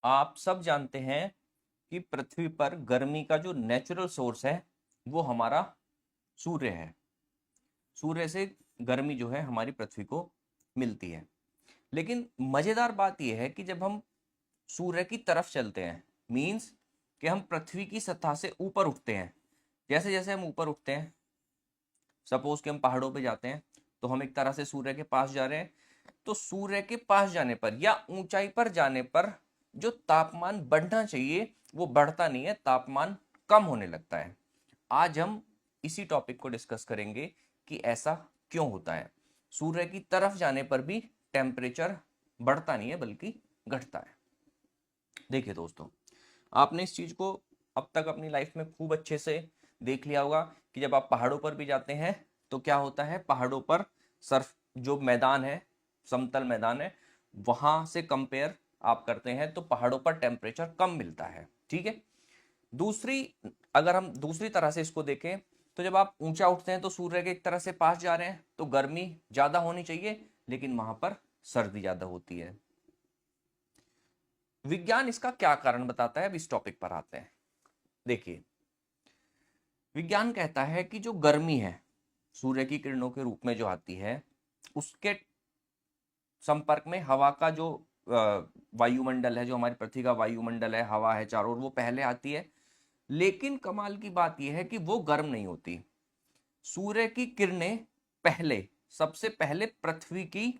आप सब जानते हैं कि पृथ्वी पर गर्मी का जो नेचुरल सोर्स है वो हमारा सूर्य है। सूर्य से गर्मी जो है हमारी पृथ्वी को मिलती है। लेकिन मजेदार बात यह है कि जब हम सूर्य की तरफ चलते हैं, मीन्स कि हम पृथ्वी की सतह से ऊपर उठते हैं, जैसे जैसे हम ऊपर उठते हैं, सपोज कि हम पहाड़ों पे जाते हैं तो हम एक तरह से सूर्य के पास जा रहे हैं। तो सूर्य के पास जाने पर या ऊंचाई पर जाने पर जो तापमान बढ़ना चाहिए वो बढ़ता नहीं है, तापमान कम होने लगता है। आज हम इसी टॉपिक को डिस्कस करेंगे कि ऐसा क्यों होता है। सूर्य की तरफ जाने पर भी टेम्परेचर बढ़ता नहीं है बल्कि घटता है। देखिए दोस्तों, आपने इस चीज को अब तक अपनी लाइफ में खूब अच्छे से देख लिया होगा कि जब आप पहाड़ों पर भी जाते हैं तो क्या होता है, पहाड़ों पर सर्फ जो मैदान है, समतल मैदान है, वहां से कंपेयर आप करते हैं तो पहाड़ों पर टेम्परेचर कम मिलता है। ठीक है। दूसरी, अगर हम दूसरी तरह से इसको देखें तो जब आप ऊंचा उठते हैं तो सूर्य के एक तरह से पास जा रहे हैं तो गर्मी ज्यादा होनी चाहिए, लेकिन वहां पर सर्दी ज्यादा होती है। विज्ञान इसका क्या कारण बताता है, अब इस टॉपिक पर आते हैं। देखिए, विज्ञान कहता है कि जो गर्मी है सूर्य की किरणों के रूप में जो आती है, उसके संपर्क में हवा का जो वायुमंडल है, जो हमारी पृथ्वी का वायुमंडल है, हवा है चारों ओर, वो पहले आती है। लेकिन कमाल की बात यह है कि वो गर्म नहीं होती। सूर्य की किरणें पहले, सबसे पहले पृथ्वी की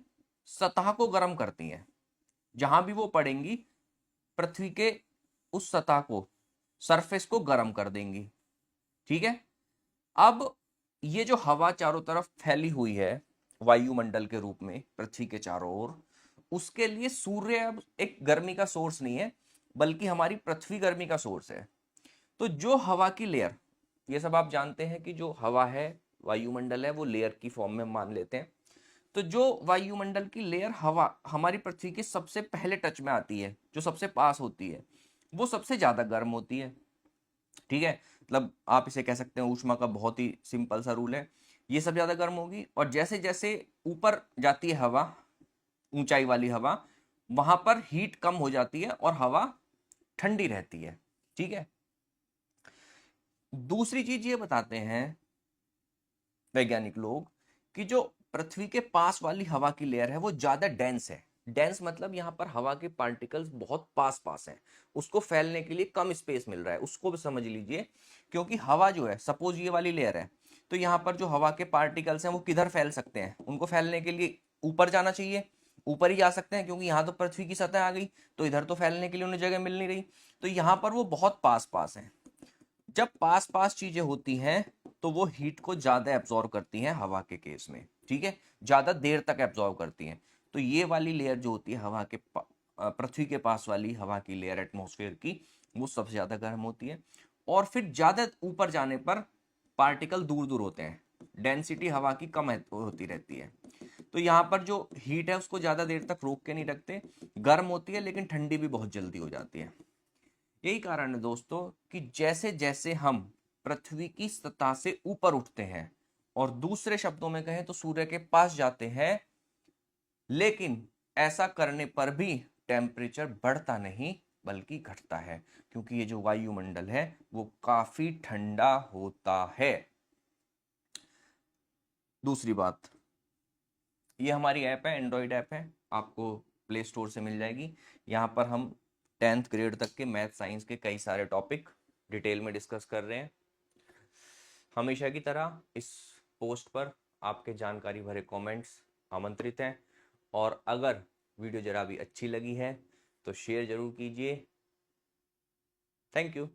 सतह को गर्म करती हैं। जहां भी वो पड़ेंगी पृथ्वी के उस सतह को, सरफेस को गर्म कर देंगी। ठीक है। अब ये जो हवा चारों तरफ फैली हुई है वायुमंडल के रूप में पृथ्वी के चारों ओर, उसके लिए सूर्य अब एक गर्मी का सोर्स नहीं है बल्कि हमारी पृथ्वी गर्मी का सोर्स है। तो जो हवा की लेयर, ये सब आप जानते हैं कि जो हवा है, वायुमंडल है, वो लेयर की फॉर्म में मान लेते हैं। तो जो वायुमंडल की लेयर हवा हमारी पृथ्वी के सबसे पहले टच में आती है, जो सबसे पास होती है, वो सबसे ज्यादा गर्म होती है। ठीक है। मतलब आप इसे कह सकते हैं ऊष्मा का बहुत ही सिंपल सा रूल है, ये सब ज्यादा गर्म होगी। और जैसे जैसे ऊपर जाती है हवा, ऊंचाई वाली हवा, वहां पर हीट कम हो जाती है और हवा ठंडी रहती है। ठीक है। दूसरी चीज ये बताते हैं वैज्ञानिक लोग कि जो पृथ्वी के पास वाली हवा की लेयर है वो ज्यादा डेंस है। डेंस मतलब यहाँ पर हवा के पार्टिकल्स बहुत पास पास हैं, उसको फैलने के लिए कम स्पेस मिल रहा है, उसको भी समझ लीजिए। क्योंकि हवा जो है, सपोज ये वाली लेयर है, तो यहाँ पर जो हवा के पार्टिकल्स हैं वो किधर फैल सकते हैं, उनको फैलने के लिए ऊपर जाना चाहिए, ऊपर ही जा सकते हैं, क्योंकि यहाँ तो पृथ्वी की सतह आ गई, तो इधर तो फैलने के लिए उन्हें जगह मिल नहीं रही। तो यहाँ पर वो बहुत पास पास है। जब पास पास चीजें होती हैं तो वो हीट को ज्यादा एब्जॉर्व करती हैं हवा के केस में। ठीक है। ज्यादा देर तक एब्जॉर्व करती हैं। तो ये वाली लेयर जो होती है हवा के पृथ्वी के पास वाली हवा की लेयर एटमॉस्फेयर की, वो सबसे ज्यादा गर्म होती है। और फिर ज्यादा ऊपर जाने पर पार्टिकल दूर दूर होते हैं, डेंसिटी हवा की कम होती रहती है। तो यहाँ पर जो हीट है उसको ज्यादा देर तक रोक के नहीं रखते, गर्म होती है लेकिन ठंडी भी बहुत जल्दी हो जाती है। यही कारण है दोस्तों कि जैसे जैसे हम पृथ्वी की सतह से ऊपर उठते हैं, और दूसरे शब्दों में कहें तो सूर्य के पास जाते हैं, लेकिन ऐसा करने पर भी टेम्परेचर बढ़ता नहीं बल्कि घटता है, क्योंकि ये जो वायुमंडल है वो काफी ठंडा होता है। दूसरी बात, ये हमारी ऐप है, एंड्रॉयड ऐप है, आपको प्ले स्टोर से मिल जाएगी। यहाँ पर हम 10th ग्रेड तक के मैथ साइंस के कई सारे टॉपिक डिटेल में डिस्कस कर रहे हैं। हमेशा की तरह इस पोस्ट पर आपके जानकारी भरे कमेंट्स आमंत्रित हैं। और अगर वीडियो जरा भी अच्छी लगी है तो शेयर जरूर कीजिए। Thank you.